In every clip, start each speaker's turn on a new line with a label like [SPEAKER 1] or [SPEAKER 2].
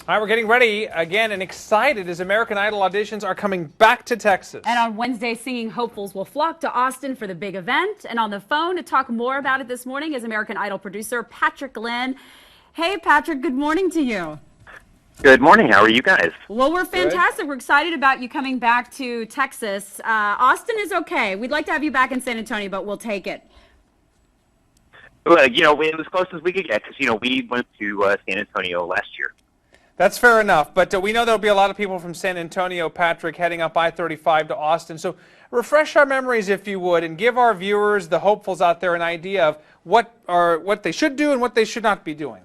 [SPEAKER 1] All right, we're getting ready again and excited as American Idol auditions are coming back to Texas.
[SPEAKER 2] And on Wednesday, singing hopefuls will flock to Austin for the big event. And on the phone to talk more about it this morning is American Idol producer Patrick Lynn. Hey, Patrick, good morning to you.
[SPEAKER 3] Good morning. How are you guys?
[SPEAKER 2] Well, we're fantastic. Good. We're excited about you coming back to Texas. Austin is okay. We'd like to have you back in San Antonio, but we'll take it.
[SPEAKER 3] Well, it was as close as we could get because, we went to San Antonio last year.
[SPEAKER 1] That's fair enough, but we know there'll be a lot of people from San Antonio, Patrick, heading up I-35 to Austin. So refresh our memories, if you would, and give our viewers, the hopefuls out there, an idea of what they should do and what they should not be doing.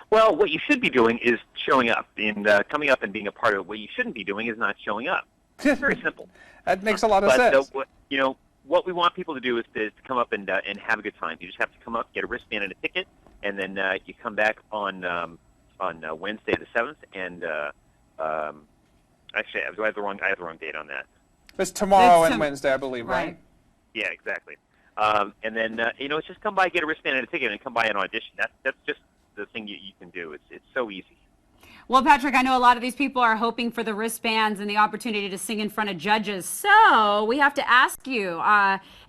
[SPEAKER 3] Well, what you should be doing is showing up, and coming up and being a part of it. What you shouldn't be doing is not showing up. It's very simple.
[SPEAKER 1] That makes a lot of sense.
[SPEAKER 3] What we want people to do is to come up and have a good time. You just have to come up, get a wristband and a ticket, and then you come back on Wednesday the 7th, and actually, I have the wrong date on that.
[SPEAKER 1] It's tomorrow and Wednesday, I believe, right?
[SPEAKER 3] Yeah, exactly. And then it's just come by, get a wristband and a ticket, and come by and audition. That's just the thing you can do. It's so easy.
[SPEAKER 2] Well, Patrick, I know a lot of these people are hoping for the wristbands and the opportunity to sing in front of judges. So we have to ask you,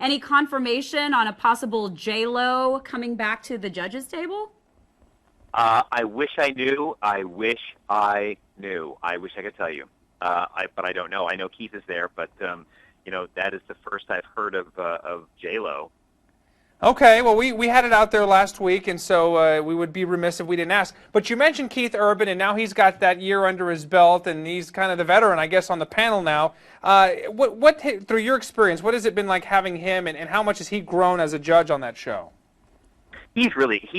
[SPEAKER 2] any confirmation on a possible J-Lo coming back to the judges' table?
[SPEAKER 3] I wish I knew. I wish I knew. I wish I could tell you. But I don't know. I know Keith is there, but that is the first I've heard of J-Lo.
[SPEAKER 1] Okay, well, we had it out there last week, and so we would be remiss if we didn't ask. But you mentioned Keith Urban, and now he's got that year under his belt, and he's kind of the veteran, I guess, on the panel now. What through your experience, what has it been like having him, and how much has he grown as a judge on that show?
[SPEAKER 3] He's great,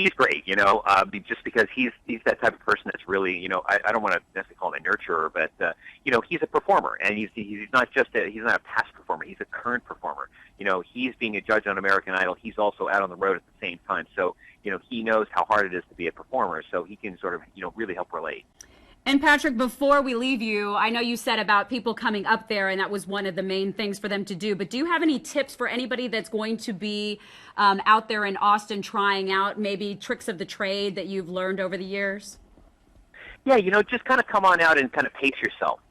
[SPEAKER 3] just because he's that type of person that's really, I don't want to necessarily call him a nurturer, but, he's a performer, and he's not he's not a past performer, he's a current performer. He's being a judge on American Idol, he's also out on the road at the same time, so, he knows how hard it is to be a performer, so he can sort of, really help relate.
[SPEAKER 2] And Patrick, before we leave you, I know you said about people coming up there, and that was one of the main things for them to do. But do you have any tips for anybody that's going to be out there in Austin trying out maybe tricks of the trade that you've learned over the years?
[SPEAKER 3] Yeah, just kind of come on out and kind of pace yourself.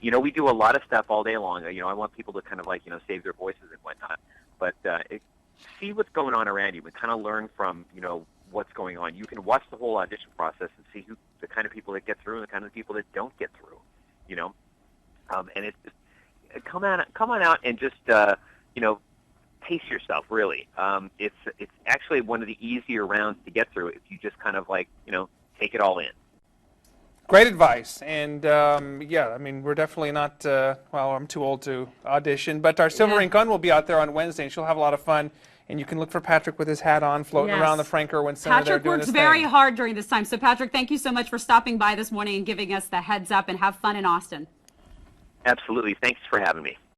[SPEAKER 3] We do a lot of stuff all day long. I want people to kind of save their voices and whatnot. But see what's going on around you and kind of learn from, what's going on. You can watch the whole audition process and see the kind of people that get through and the kind of people that don't get through, and it's just come on out and just pace yourself, really. It's actually one of the easier rounds to get through if you just kind of take it all in.
[SPEAKER 1] Great advice, and we're definitely not, I'm too old to audition, but our Silver Ink Gun will be out there on Wednesday, and she'll have a lot of fun. And you can look for Patrick with his hat on, floating around the Frank Erwin Center.
[SPEAKER 2] Patrick works very hard during this time. So, Patrick, thank you so much for stopping by this morning and giving us the heads up, and have fun in Austin.
[SPEAKER 3] Absolutely. Thanks for having me.